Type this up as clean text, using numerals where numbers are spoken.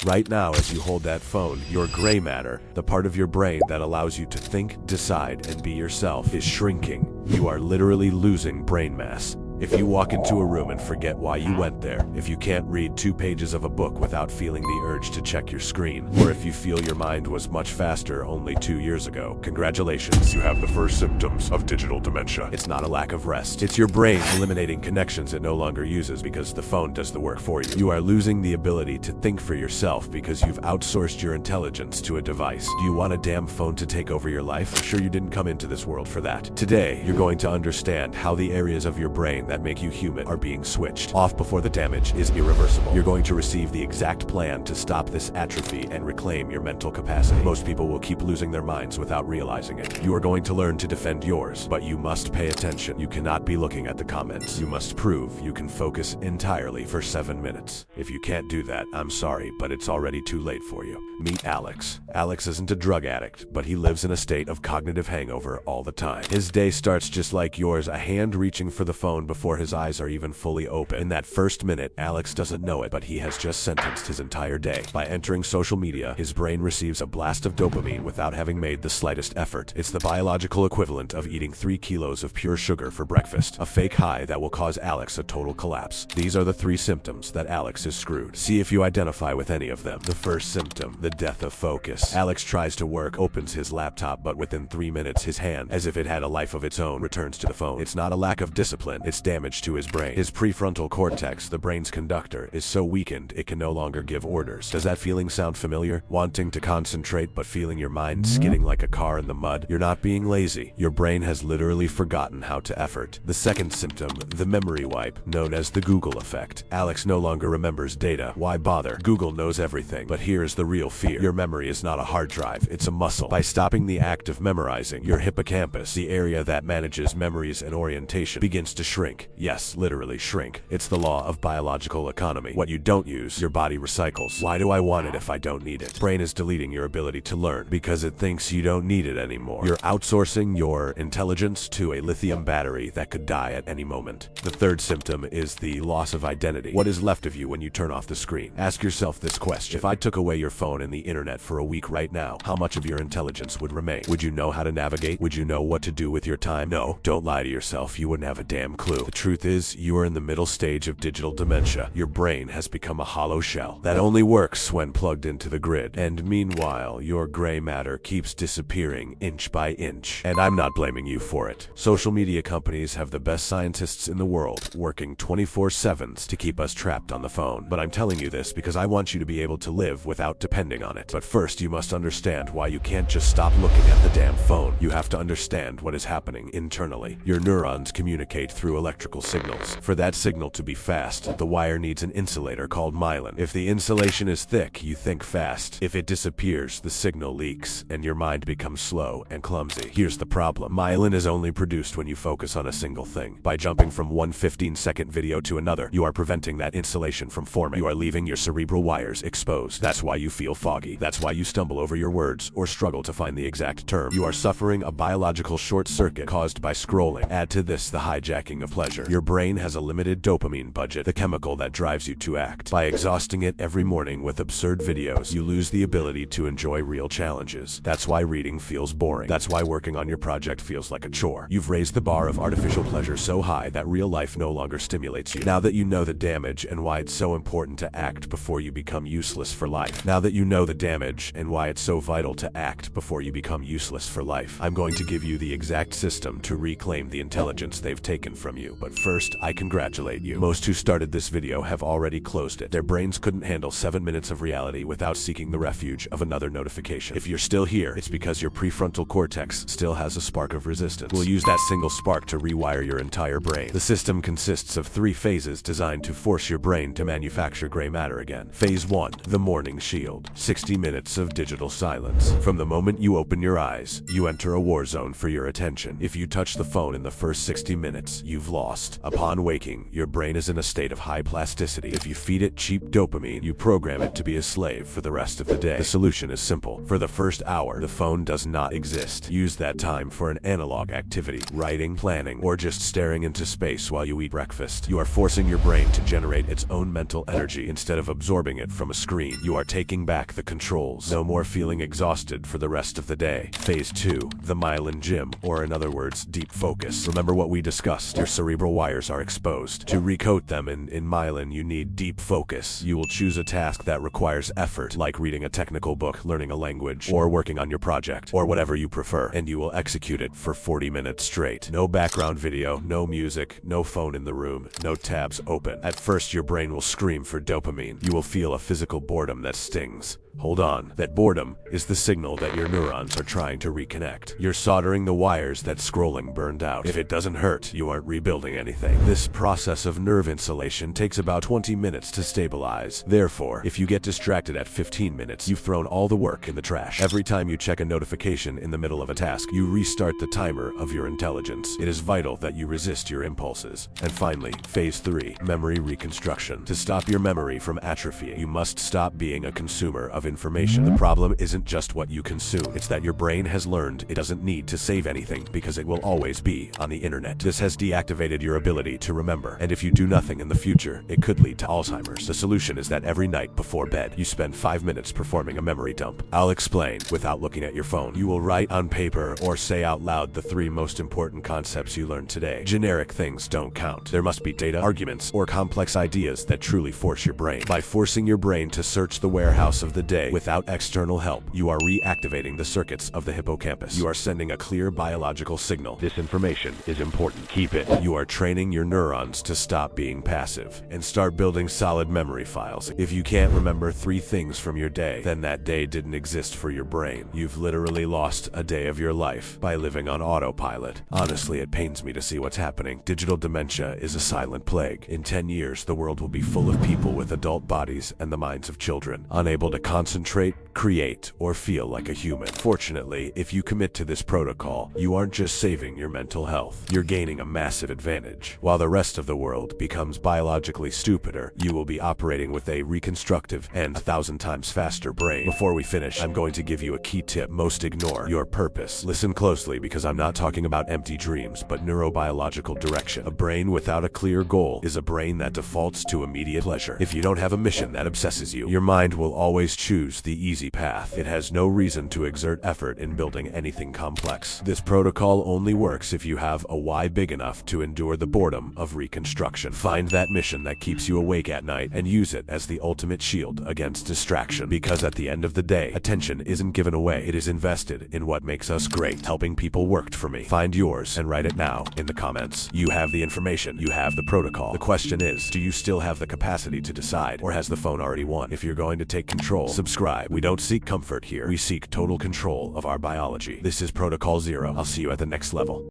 Right now, as you hold that phone, your gray matter, the part of your brain that allows you to think, decide, and be yourself, is shrinking. You are literally losing brain mass. If you walk into a room and forget why you went there, if you can't read 2 pages of a book without feeling the urge to check your screen, or if you feel your mind was much faster only 2 years ago, congratulations, you have the first symptoms of digital dementia. It's not a lack of rest. It's your brain eliminating connections it no longer uses because the phone does the work for you. You are losing the ability to think for yourself because you've outsourced your intelligence to a device. Do you want a damn phone to take over your life? I'm sure you didn't come into this world for that. Today, you're going to understand how the areas of your brain that make you human are being switched off before the damage is irreversible. You're going to receive the exact plan to stop this atrophy and reclaim your mental capacity. Most people will keep losing their minds without realizing it. You are going to learn to defend yours, but you must pay attention. You cannot be looking at the comments. You must prove you can focus entirely for 7 minutes. If you can't do that, I'm sorry, but it's already too late for you. Meet Alex. Alex isn't a drug addict, but he lives in a state of cognitive hangover all the time. His day starts just like yours, a hand reaching for the phone before his eyes are even fully open. In that first minute, Alex doesn't know it, but he has just sentenced his entire day. By entering social media, his brain receives a blast of dopamine without having made the slightest effort. It's the biological equivalent of eating 3 kilos of pure sugar for breakfast, a fake high that will cause Alex a total collapse. These are the 3 symptoms that Alex is screwed. See if you identify with any of them. The first symptom, the death of focus. Alex tries to work, opens his laptop, but within 3 minutes, his hand, as if it had a life of its own, returns to the phone. It's not a lack of discipline, it's damage to his brain. His prefrontal cortex, the brain's conductor, is so weakened it can no longer give orders. Does that feeling sound familiar? Wanting to concentrate but feeling your mind skidding like a car in the mud? You're not being lazy. Your brain has literally forgotten how to effort. The second symptom, the memory wipe, known as the Google effect. Alex no longer remembers data. Why bother? Google knows everything. But here's the real fear. Your memory is not a hard drive, it's a muscle. By stopping the act of memorizing, your hippocampus, the area that manages memories and orientation, begins to shrink. Yes, literally shrink. It's the law of biological economy. What you don't use, your body recycles. Why do I want it if I don't need it? Brain is deleting your ability to learn because it thinks you don't need it anymore. You're outsourcing your intelligence to a lithium battery that could die at any moment. The third symptom is the loss of identity. What is left of you when you turn off the screen? Ask yourself this question. If I took away your phone and the internet for a week right now, how much of your intelligence would remain? Would you know how to navigate? Would you know what to do with your time? No, don't lie to yourself. You wouldn't have a damn clue. The truth is, you are in the middle stage of digital dementia. Your brain has become a hollow shell that only works when plugged into the grid. And meanwhile, your gray matter keeps disappearing inch by inch. And I'm not blaming you for it. Social media companies have the best scientists in the world working 24/7 to keep us trapped on the phone. But I'm telling you this because I want you to be able to live without depending on it. But first, you must understand why you can't just stop looking at the damn phone. You have to understand what is happening internally. Your neurons communicate through electrical signals. For that signal to be fast, the wire needs an insulator called myelin. If the insulation is thick, you think fast. If it disappears, the signal leaks, and your mind becomes slow and clumsy. Here's the problem. Myelin is only produced when you focus on a single thing. By jumping from one 15-second video to another, you are preventing that insulation from forming. You are leaving your cerebral wires exposed. That's why you feel foggy. That's why you stumble over your words or struggle to find the exact term. You are suffering a biological short circuit caused by scrolling. Add to this the hijacking of pleasure. Your brain has a limited dopamine budget, the chemical that drives you to act. By exhausting it every morning with absurd videos, you lose the ability to enjoy real challenges. That's why reading feels boring. That's why working on your project feels like a chore. You've raised the bar of artificial pleasure so high that real life no longer stimulates you. Now that you know the damage and why it's so important to act before you become useless for life. Now that you know the damage and why it's so vital to act before you become useless for life, I'm going to give you the exact system to reclaim the intelligence they've taken from you. But first, I congratulate you. Most who started this video have already closed it. Their brains couldn't handle 7 minutes of reality without seeking the refuge of another notification. If you're still here, it's because your prefrontal cortex still has a spark of resistance. We'll use that single spark to rewire your entire brain. The system consists of 3 phases designed to force your brain to manufacture gray matter again. Phase 1, the morning shield. 60 minutes of digital silence. From the moment you open your eyes, you enter a war zone for your attention. If you touch the phone in the first 60 minutes, you've lost. lost. Upon waking, your brain is in a state of high plasticity. If you feed it cheap dopamine, you program it to be a slave for the rest of the day. The solution is simple. For the first hour, the phone does not exist. Use that time for an analog activity, writing, planning, or just staring into space while you eat breakfast. You are forcing your brain to generate its own mental energy instead of absorbing it from a screen. You are taking back the controls. No more feeling exhausted for the rest of the day. Phase 2, the myelin gym, or in other words, deep focus. Remember what we discussed. Your cerebral wires are exposed. To recoat them in myelin, you need deep focus. You will choose a task that requires effort, like reading a technical book, learning a language, or working on your project, or whatever you prefer, and you will execute it for 40 minutes straight. No background video, no music, no phone in the room, no tabs open. At first, your brain will scream for dopamine. You will feel a physical boredom that stings. Hold on. That boredom is the signal that your neurons are trying to reconnect. You're soldering the wires that scrolling burned out. If it doesn't hurt, you aren't rebuilding anything. This process of nerve insulation takes about 20 minutes to stabilize. Therefore, if you get distracted at 15 minutes, you've thrown all the work in the trash. Every time you check a notification in the middle of a task, you restart the timer of your intelligence. It is vital that you resist your impulses. And finally, phase 3, memory reconstruction. To stop your memory from atrophying, you must stop being a consumer of information. The problem isn't just what you consume, it's that your brain has learned it doesn't need to save anything because it will always be on the internet. This has deactivated your ability to remember, and if you do nothing in the future, it could lead to Alzheimer's. The solution is that every night before bed, you spend 5 minutes performing a memory dump. I'll explain without looking at your phone. You will write on paper or say out loud the 3 most important concepts you learned today. Generic things don't count. There must be data, arguments, or complex ideas that truly force your brain. By forcing your brain to search the warehouse of the day without external help, you are reactivating the circuits of the hippocampus. You are sending a clear biological signal. This information is important. Keep it. You are training your neurons to stop being passive and start building solid memory files. If you can't remember 3 things from your day, then that day didn't exist for your brain. You've literally lost a day of your life by living on autopilot. Honestly, it pains me to see what's happening. Digital dementia is a silent plague. In 10 years, the world will be full of people with adult bodies and the minds of children, unable to concentrate, create, or feel like a human. Fortunately, if you commit to this protocol, you aren't just saving your mental health, you're gaining a massive advantage. While the rest of the world becomes biologically stupider, you will be operating with a reconstructive and 1,000 times faster brain. Before we finish, I'm going to give you a key tip most ignore: your purpose. Listen closely, because I'm not talking about empty dreams, but neurobiological direction. A brain without a clear goal is a brain that defaults to immediate pleasure. If you don't have a mission that obsesses you, your mind will always choose the easy path. It has no reason to exert effort in building anything complex. This protocol only works if you have a why big enough to endure the boredom of reconstruction. Find that mission that keeps you awake at night and use it as the ultimate shield against distraction. Because at the end of the day, attention isn't given away, it is invested in what makes us great. Helping people worked for me. Find yours and write it now in the comments. You have the information, you have the protocol. The question is, do you still have the capacity to decide, or has the phone already won? If you're going to take control, subscribe. We don't seek comfort here, we seek total control of our biology. This is Protocol Zero. I'll see you at the next level.